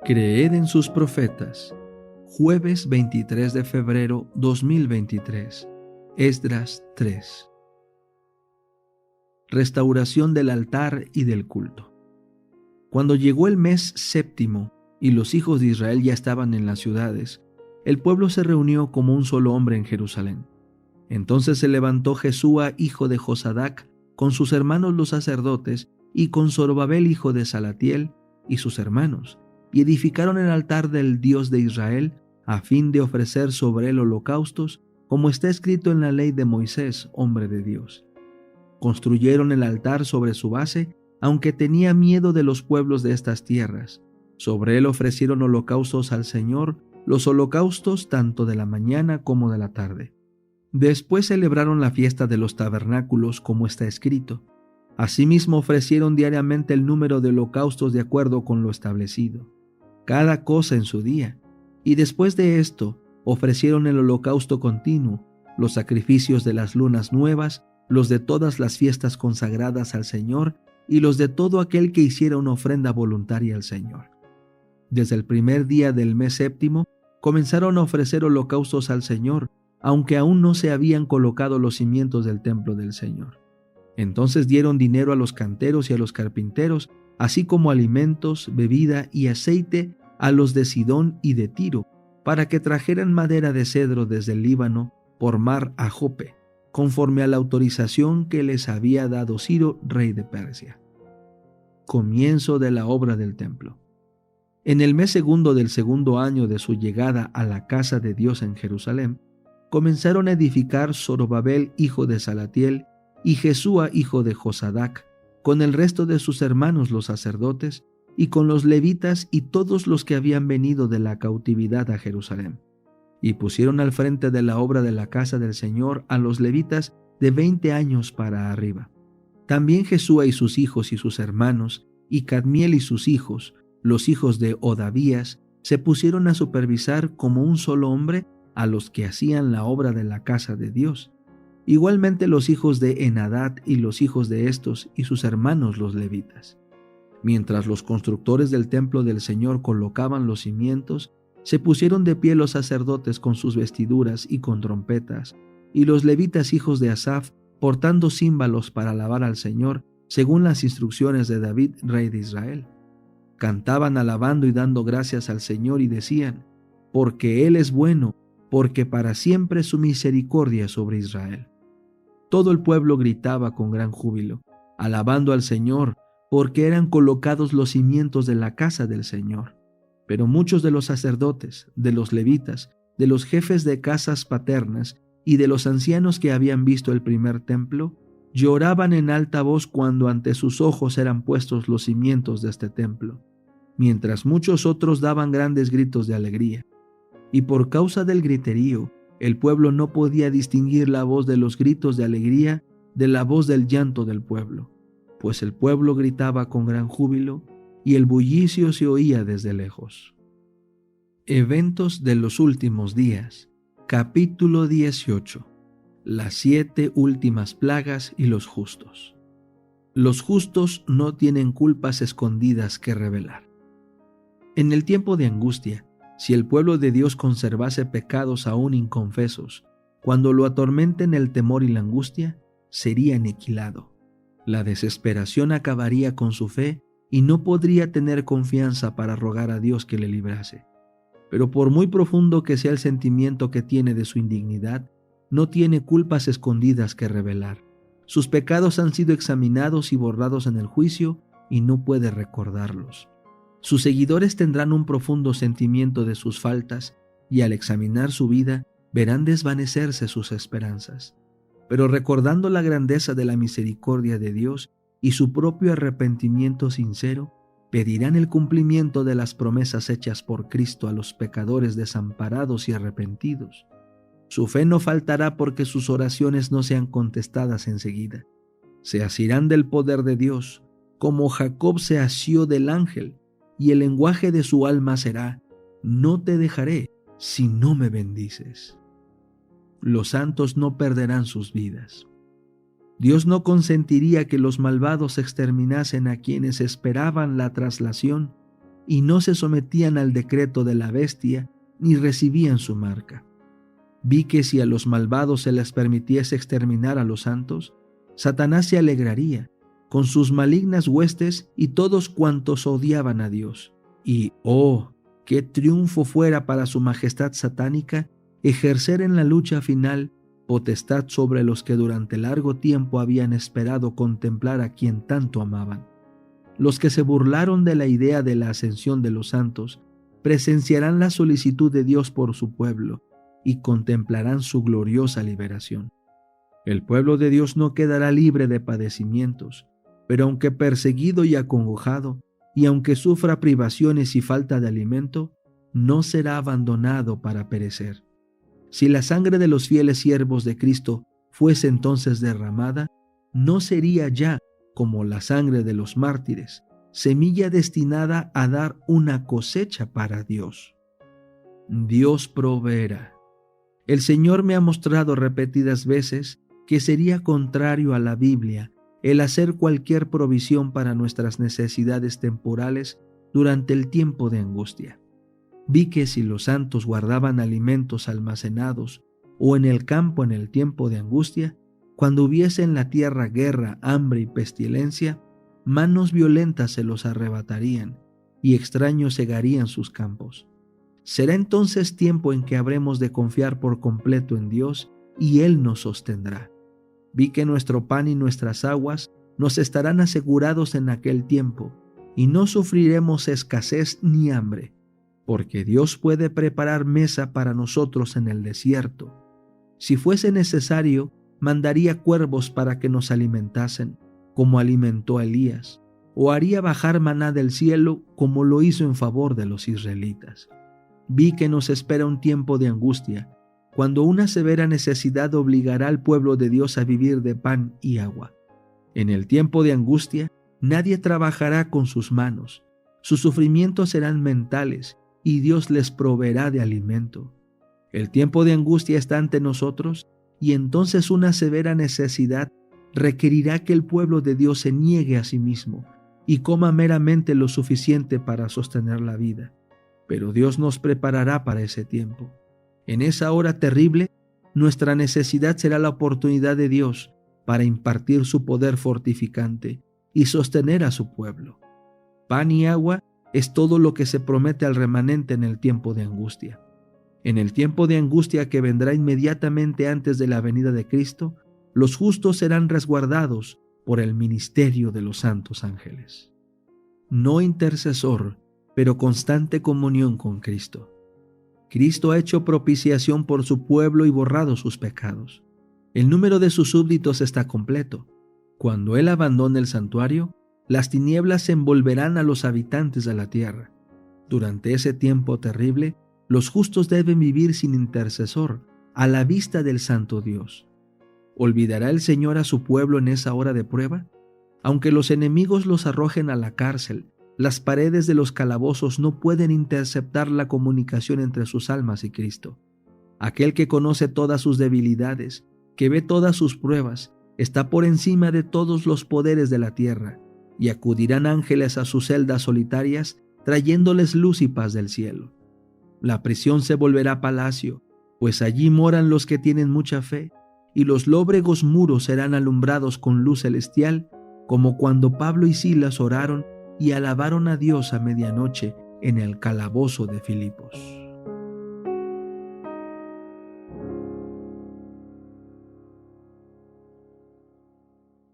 Creed en sus profetas. Jueves 23 de febrero 2023. Esdras 3. Restauración del altar y del culto. Cuando llegó el mes séptimo y los hijos de Israel ya estaban en las ciudades, el pueblo se reunió como un solo hombre en Jerusalén. Entonces se levantó Jesúa, hijo de Josadac, con sus hermanos los sacerdotes, y con Zorobabel, hijo de Salatiel, y sus hermanos, y edificaron el altar del Dios de Israel, a fin de ofrecer sobre él holocaustos, como está escrito en la ley de Moisés, hombre de Dios. Construyeron el altar sobre su base, aunque tenía miedo de los pueblos de estas tierras. Sobre él ofrecieron holocaustos al Señor, los holocaustos tanto de la mañana como de la tarde. Después celebraron la fiesta de los tabernáculos, como está escrito. Asimismo ofrecieron diariamente el número de holocaustos de acuerdo con lo establecido, cada cosa en su día. Y después de esto, ofrecieron el holocausto continuo, los sacrificios de las lunas nuevas, los de todas las fiestas consagradas al Señor y los de todo aquel que hiciera una ofrenda voluntaria al Señor. Desde el primer día del mes séptimo, comenzaron a ofrecer holocaustos al Señor, aunque aún no se habían colocado los cimientos del templo del Señor. Entonces dieron dinero a los canteros y a los carpinteros, así como alimentos, bebida y aceite a los de Sidón y de Tiro, para que trajeran madera de cedro desde el Líbano por mar a Jope, conforme a la autorización que les había dado Ciro, rey de Persia. Comienzo de la obra del templo. En el mes segundo del segundo año de su llegada a la casa de Dios en Jerusalén, comenzaron a edificar Zorobabel, hijo de Salatiel, y Jesúa, hijo de Josadac, con el resto de sus hermanos los sacerdotes, y con los levitas y todos los que habían venido de la cautividad a Jerusalén. Y pusieron al frente de la obra de la casa del Señor a los levitas de 20 años para arriba. También Jesúa y sus hijos y sus hermanos, y Cadmiel y sus hijos, los hijos de Odavías, se pusieron a supervisar como un solo hombre a los que hacían la obra de la casa de Dios. Igualmente los hijos de Enadad y los hijos de estos y sus hermanos los levitas. Mientras los constructores del templo del Señor colocaban los cimientos, se pusieron de pie los sacerdotes con sus vestiduras y con trompetas, y los levitas hijos de Asaf portando címbalos para alabar al Señor, según las instrucciones de David, rey de Israel. Cantaban alabando y dando gracias al Señor y decían: porque Él es bueno, porque para siempre su misericordia sobre Israel. Todo el pueblo gritaba con gran júbilo, alabando al Señor, porque eran colocados los cimientos de la casa del Señor. Pero muchos de los sacerdotes, de los levitas, de los jefes de casas paternas y de los ancianos que habían visto el primer templo, lloraban en alta voz cuando ante sus ojos eran puestos los cimientos de este templo, mientras muchos otros daban grandes gritos de alegría. Y por causa del griterío, el pueblo no podía distinguir la voz de los gritos de alegría de la voz del llanto del pueblo, pues el pueblo gritaba con gran júbilo y el bullicio se oía desde lejos. Eventos de los últimos días. Capítulo 18. Las 7 últimas plagas y los justos. Los justos no tienen culpas escondidas que revelar. En el tiempo de angustia, si el pueblo de Dios conservase pecados aún inconfesos, cuando lo atormenten el temor y la angustia, sería aniquilado. La desesperación acabaría con su fe y no podría tener confianza para rogar a Dios que le librase. Pero por muy profundo que sea el sentimiento que tiene de su indignidad, no tiene culpas escondidas que revelar. Sus pecados han sido examinados y borrados en el juicio y no puede recordarlos. Sus seguidores tendrán un profundo sentimiento de sus faltas y al examinar su vida verán desvanecerse sus esperanzas. Pero recordando la grandeza de la misericordia de Dios y su propio arrepentimiento sincero, pedirán el cumplimiento de las promesas hechas por Cristo a los pecadores desamparados y arrepentidos. Su fe no faltará porque sus oraciones no sean contestadas enseguida. Se asirán del poder de Dios, como Jacob se asió del ángel, y el lenguaje de su alma será: no te dejaré si no me bendices. Los santos no perderán sus vidas. Dios no consentiría que los malvados exterminasen a quienes esperaban la traslación, y no se sometían al decreto de la bestia ni recibían su marca. Vi que si a los malvados se les permitiese exterminar a los santos, Satanás se alegraría con sus malignas huestes y todos cuantos odiaban a Dios. Y, oh, qué triunfo fuera para su majestad satánica ejercer en la lucha final potestad sobre los que durante largo tiempo habían esperado contemplar a quien tanto amaban. Los que se burlaron de la idea de la ascensión de los santos presenciarán la solicitud de Dios por su pueblo y contemplarán su gloriosa liberación. El pueblo de Dios no quedará libre de padecimientos, pero aunque perseguido y acongojado, y aunque sufra privaciones y falta de alimento, no será abandonado para perecer. Si la sangre de los fieles siervos de Cristo fuese entonces derramada, no sería ya, como la sangre de los mártires, semilla destinada a dar una cosecha para Dios. Dios proveerá. El Señor me ha mostrado repetidas veces que sería contrario a la Biblia el hacer cualquier provisión para nuestras necesidades temporales durante el tiempo de angustia. Vi que si los santos guardaban alimentos almacenados o en el campo en el tiempo de angustia, cuando hubiese en la tierra guerra, hambre y pestilencia, manos violentas se los arrebatarían y extraños cegarían sus campos. Será entonces tiempo en que habremos de confiar por completo en Dios y Él nos sostendrá. Vi que nuestro pan y nuestras aguas nos estarán asegurados en aquel tiempo y no sufriremos escasez ni hambre, porque Dios puede preparar mesa para nosotros en el desierto. Si fuese necesario, mandaría cuervos para que nos alimentasen, como alimentó a Elías, o haría bajar maná del cielo, como lo hizo en favor de los israelitas. Vi que nos espera un tiempo de angustia, cuando una severa necesidad obligará al pueblo de Dios a vivir de pan y agua. En el tiempo de angustia, nadie trabajará con sus manos, sus sufrimientos serán mentales, y Dios les proveerá de alimento. El tiempo de angustia está ante nosotros, y entonces una severa necesidad requerirá que el pueblo de Dios se niegue a sí mismo y coma meramente lo suficiente para sostener la vida. Pero Dios nos preparará para ese tiempo. En esa hora terrible, nuestra necesidad será la oportunidad de Dios para impartir su poder fortificante y sostener a su pueblo. Pan y agua es todo lo que se promete al remanente en el tiempo de angustia. En el tiempo de angustia que vendrá inmediatamente antes de la venida de Cristo, los justos serán resguardados por el ministerio de los santos ángeles. No intercesor, pero constante comunión con Cristo. Cristo ha hecho propiciación por su pueblo y borrado sus pecados. El número de sus súbditos está completo. Cuando Él abandone el santuario, las tinieblas envolverán a los habitantes de la tierra. Durante ese tiempo terrible, los justos deben vivir sin intercesor, a la vista del santo Dios. ¿Olvidará el Señor a su pueblo en esa hora de prueba? Aunque los enemigos los arrojen a la cárcel, las paredes de los calabozos no pueden interceptar la comunicación entre sus almas y Cristo. Aquel que conoce todas sus debilidades, que ve todas sus pruebas, está por encima de todos los poderes de la tierra, y acudirán ángeles a sus celdas solitarias, trayéndoles luz y paz del cielo. La prisión se volverá palacio, pues allí moran los que tienen mucha fe, y los lóbregos muros serán alumbrados con luz celestial, como cuando Pablo y Silas oraron y alabaron a Dios a medianoche en el calabozo de Filipos.